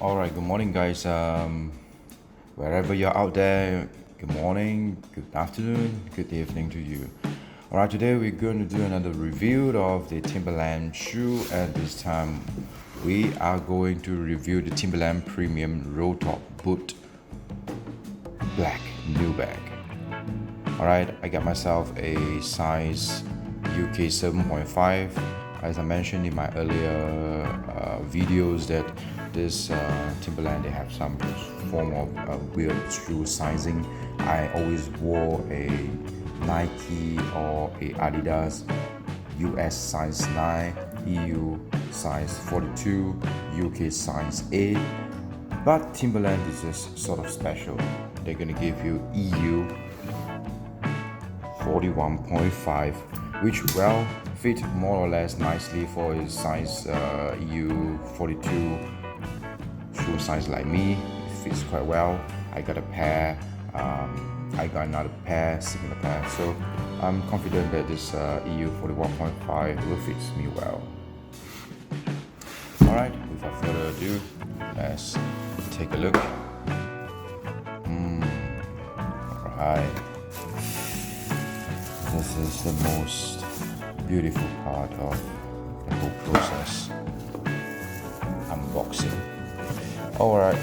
All right, good morning, guys. Wherever you're out there, good morning, good afternoon, good evening to you. All right, today we're going to do another review of the Timberland shoe, and this time we are going to review the Timberland Premium Roll Top Boot Black New Bag. All right, I got myself a size UK 7.5. As I mentioned in my earlier videos, that this Timberland, they have some form of weird shoe sizing. I always wore a Nike or a Adidas US size 9, EU size 42, UK size 8. But Timberland is just sort of special. They're gonna give you EU 41.5, which well fit more or less nicely for a size EU 42 shoe size like me. It fits quite well. I got a pair, I got another pair, similar pair, so I'm confident that this EU 41.5 will fit me well. Alright, without further ado, let's take a look. Alright, this is the most beautiful part of the whole process, unboxing. Alright,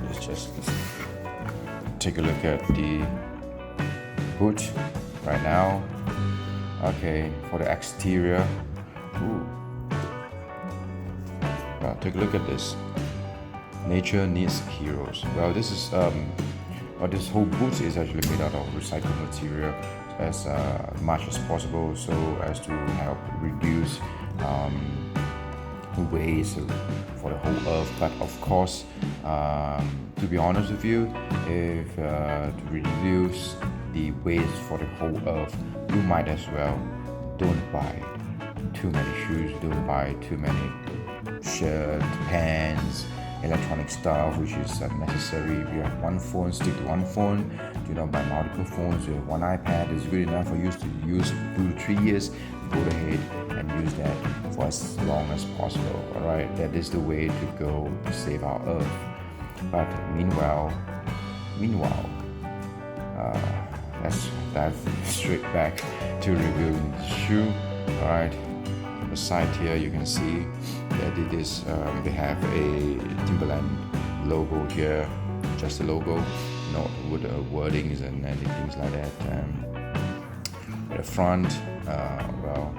let's just take a look at the boot right now. Okay, for the exterior, well, take a look at this. Nature needs heroes. Well, this is this whole boot is actually made out of recycled material as much as possible, so as to help reduce waste for the whole earth. But of course, to be honest with you, if to reduce the waste for the whole earth, you might as well don't buy too many shoes, don't buy too many shirts, pants, electronic stuff which is necessary. If you have one phone, stick to one phone. Do not buy multiple phones. You have one iPad, is good enough for you to use 2 to 3 years. Go ahead and use that for as long as possible. Alright, that is the way to go to save our earth. But meanwhile, let's dive straight back to reviewing the shoe. Alright, on the side here you can see that it is they have a Timberland logo here, just the logo, not with wordings and things like that. At the front, well,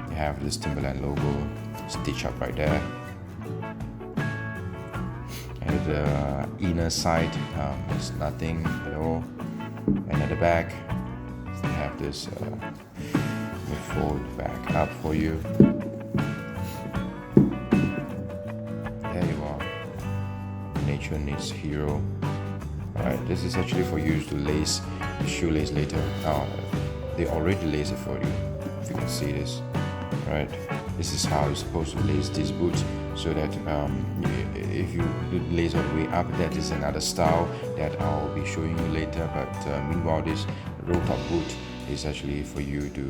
you have this Timberland logo stitched up right there. And the inner side is nothing at all. And at the back, you have this. Let me fold back up for you. There you are. Nature needs hero. Alright, this is actually for you to lace the shoelace later. They already lace it for you, if you can see this. Right, this is how you're supposed to lace this boot, so that if you lace all the way up, that is another style that I'll be showing you later. But meanwhile, this roll top boot is actually for you to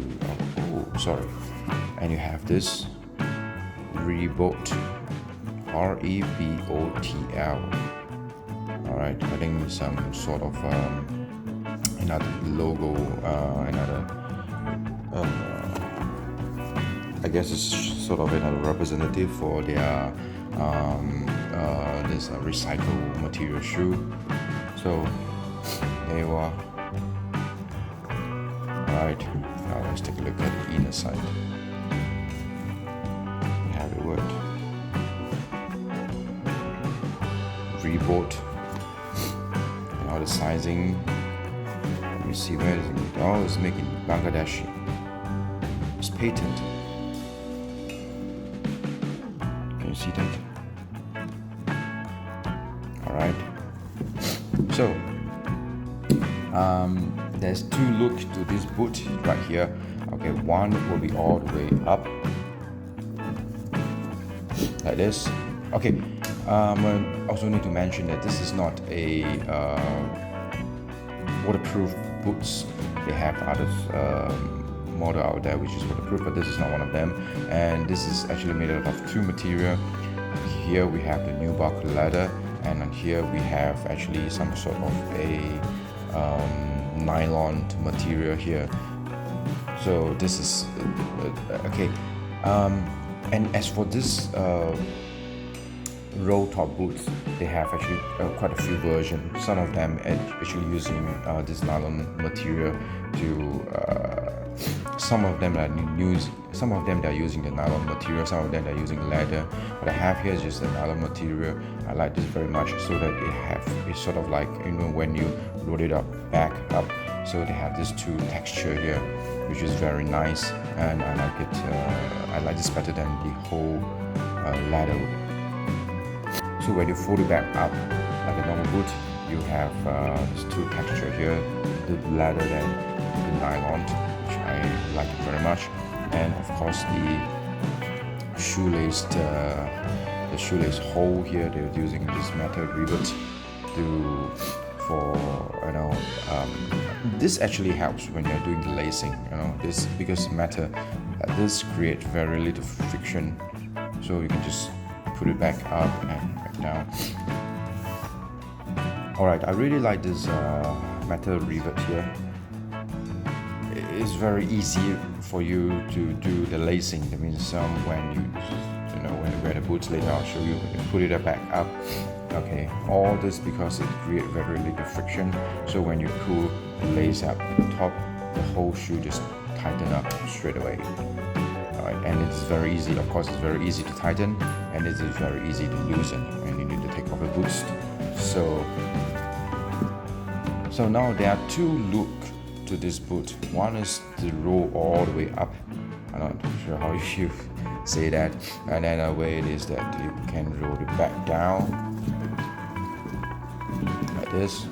and you have this Rebot, REBOTL. Alright, I think some sort of another logo, I guess it's sort of another representative for their this recycled material shoe. So there you are. Alright, now let's take a look at the inner side. We have the word Rebot. Now the sizing, let me see, where is it? Oh, it's making Bangladeshi. It's patent. Can you see that? Alright. So there's 2 looks to this boot right here. Okay, one will be all the way up like this. Okay, I also need to mention that this is not a waterproof boots. They have others model out there which is waterproof, but this is not one of them. And this is actually made out of 2 material. here we have the new buckle leather, and on here we have actually some sort of a nylon material here. So this is okay. And as for this roll top boots, they have actually quite a few versions. Some of them actually using this nylon material to some of them are using the nylon material, some of them are using leather. What I have here is just the nylon material. I like this very much, so that it's sort of like, you know, when you load it up back up, so they have this two texture here, which is very nice, and I like it. I like this better than the whole leather. So when you fold it back up like a normal boot, you have this two texture here, the leather and the nylon, which I like it very much. And of course the shoelace hole here, they're using this metal rivet this actually helps when you're doing the lacing, this, because metal this creates very little friction, so you can just put it back up and back down. Alright, I really like this metal rivet here. It's very easy for you to do the lacing. That means when when you wear the boots later, I'll show you put it back up. Okay, all this because it creates very little friction. So when you pull the lace up at the top, the whole shoe just tighten up straight away. Alright, and it's very easy. Of course, it's very easy to tighten, and it is very easy to loosen. And you need to take off the boots. So now there are two looks to this boot. One is to roll all the way up. I'm not sure how you say that. And then the way it is that you can roll it back down like this.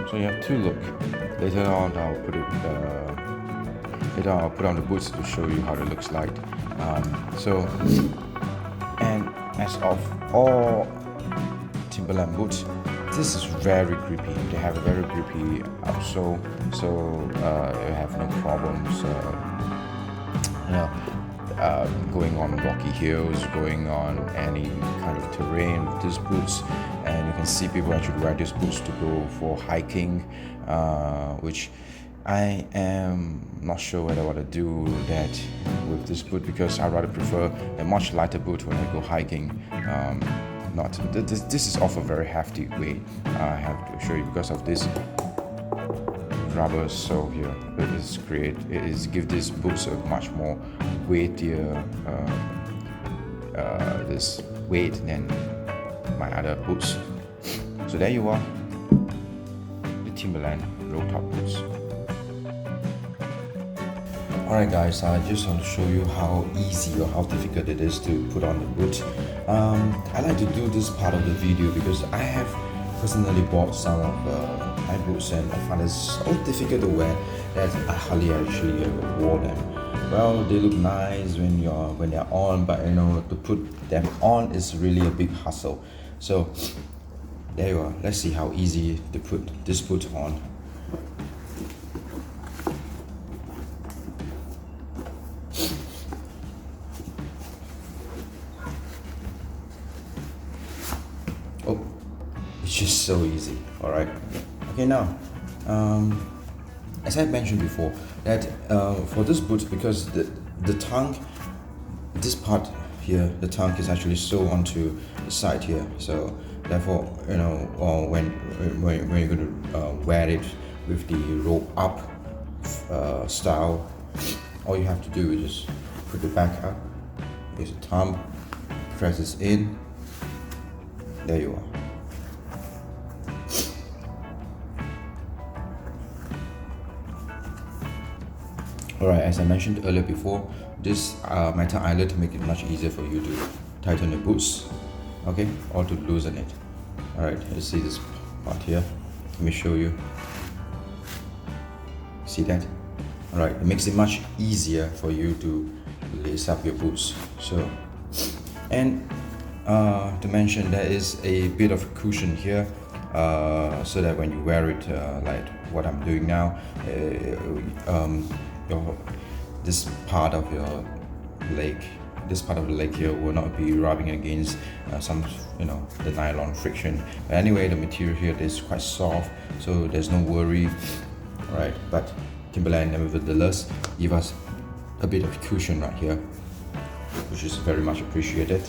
So you have two looks. Later on I'll put on the boots to show you how it looks like. And as of all Timberland boots, this is very grippy. They have a very grippy outsole, so you have no problems going on rocky hills, going on any kind of terrain with these boots. And you can see people actually wear these boots to go for hiking, which I am not sure whether I want to do that with this boot, because I rather prefer a much lighter boot when I go hiking. This is also very hefty weight. I have to show you because of this rubber sole here. It is give this boots a much more weightier this weight than my other boots. So there you are, the Timberland roll top boots. Alright guys, I just want to show you how easy or how difficult it is to put on the boot. I like to do this part of the video because I have personally bought some of my boots, and I find it so difficult to wear that I hardly actually wore them. Well, they look nice when they're on, but to put them on is really a big hassle. So there you are. Let's see how easy to put this boot on. Oh, it's just so easy. All right. Okay, now, as I mentioned before, that for this boot, because the tongue, this part here, the tongue is actually sewn onto the side here. So therefore, when you're going to wear it with the roll up style, all you have to do is just put the back up, use the thumb, press this in. There you are. Alright, as I mentioned earlier before, this metal eyelet make it much easier for you to tighten the boots, okay, or to loosen it. Alright, you see this part here? Let me show you. See that? Alright, it makes it much easier for you to lace up your boots. So, and to mention, there is a bit of cushion here, so that when you wear it like what I'm doing now, this part of your leg, this part of the leg here will not be rubbing against some, the nylon friction. But anyway, the material here is quite soft, so there's no worry, right? But Timberland nevertheless give us a bit of cushion right here, which is very much appreciated.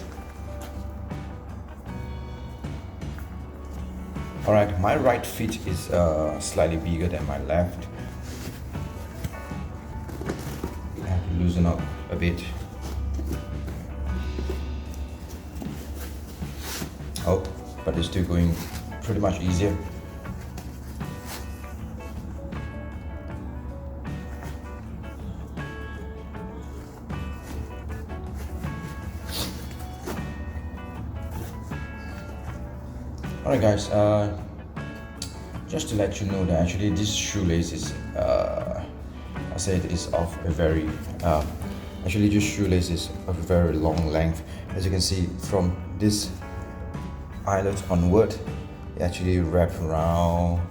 Alright, my right feet is slightly bigger than my left. I have to loosen up a bit. Oh, but it's still going pretty much easier. Alright guys, just to let you know that actually this shoelace is, I said is of a very, actually this shoelace is of a very long length. As you can see from this eyelet onward, it actually wraps around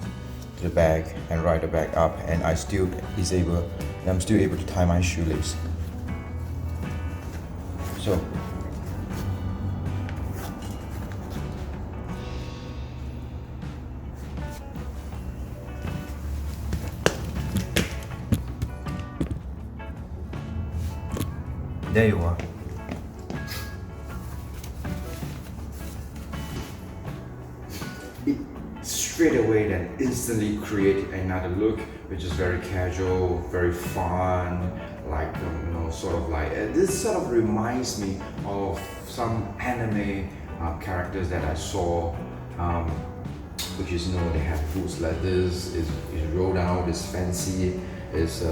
to the back and right the back up, and I'm still able to tie my shoelace. So there you are. It straight away then instantly create another look, which is very casual, very fun, like sort of like this sort of reminds me of some anime characters that I saw, which is they have boots like this, is rolled out, is fancy, is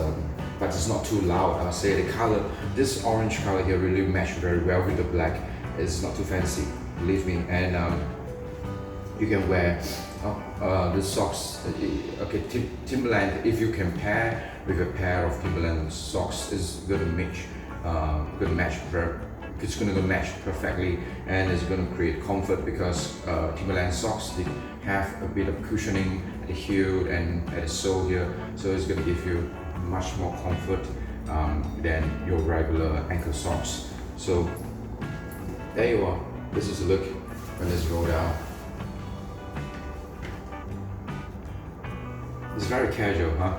but it's not too loud. I'll say the color, this orange color here really matched very well with the black. It's not too fancy, believe me. And you can wear the socks. Okay, Timberland, if you can pair with a pair of Timberland socks, is gonna match. It's gonna match perfectly, and it's gonna create comfort because Timberland socks, they have a bit of cushioning at the heel and at the sole here, so it's gonna give you much more comfort than your regular ankle socks. So there you are. This is the look when it's rolled out. It's very casual, huh?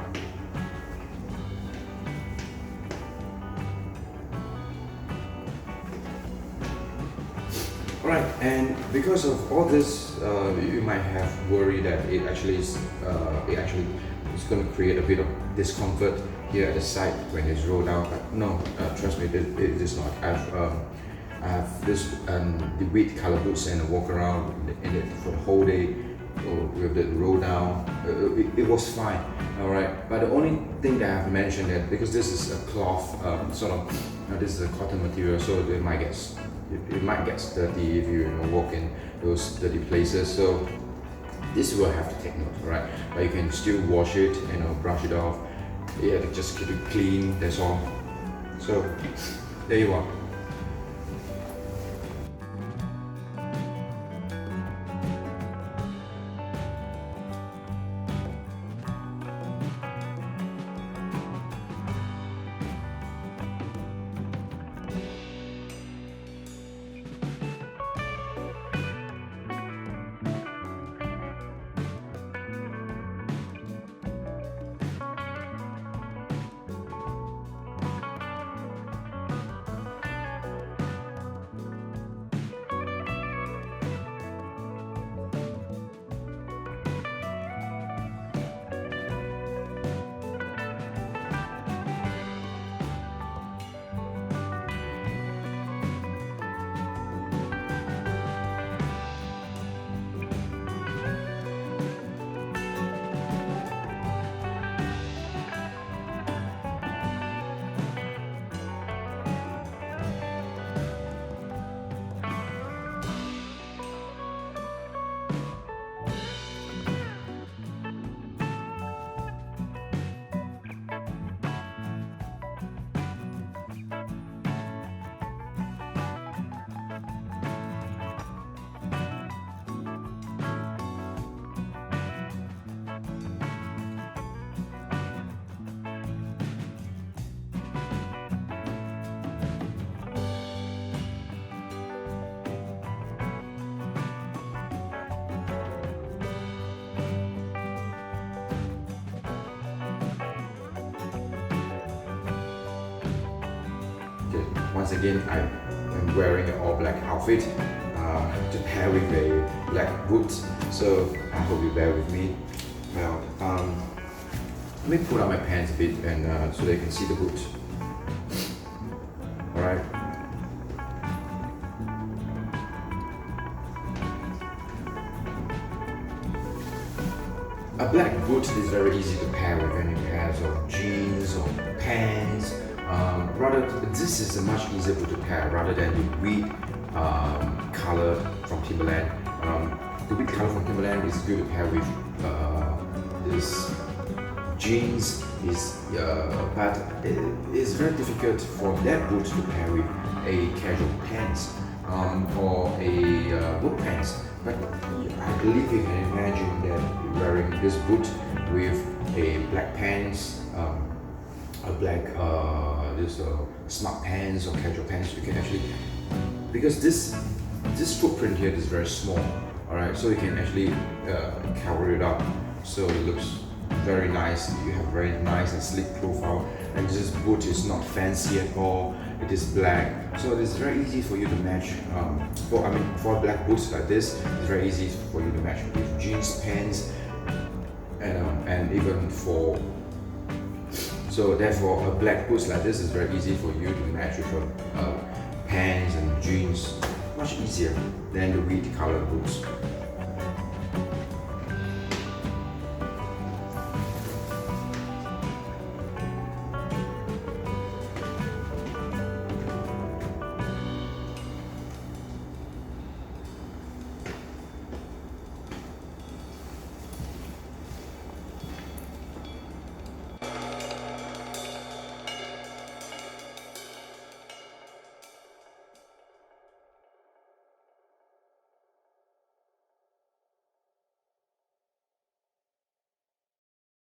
Alright, and because of all this, you might have worried that it actually is going to create a bit of discomfort here at the side when it's rolled out. But no, trust me, it is not. I have this the wheat color boots and I walk around in it for the whole day with the roll down. It was fine, all right. But the only thing that I have mentioned that because this is a cloth this is a cotton material, so it might get dirty if you walk in those dirty places. So this will have to take note, right? But you can still wash it, brush it off. Yeah, just keep it clean. That's all. So there you are. Okay. Once again, I am wearing an all black outfit to pair with a black boot. So I hope you bear with me. Well, let me pull out my pants a bit and so they can see the boot. All right. A black boot is very easy to pair with any pairs of jeans or pants. This is a much easier boot to pair rather than the wheat color from Timberland. The wheat color from Timberland is good to pair with this jeans. But it is very difficult for that boot to pair with a casual pants or a work pants. But I believe you can imagine that wearing this boot with a black pants, a black smart pants or casual pants, you can actually, because this footprint here is very small, all right, so you can actually cover it up so it looks very nice. You have very nice and sleek profile, and this boot is not fancy at all. It is black, so it is very easy for you to match. For black boots like this, it's very easy for you to match with jeans, pants, and even for. So therefore, a black boots like this is very easy for you to match with your pants and jeans. Much easier than the wheat colored boots.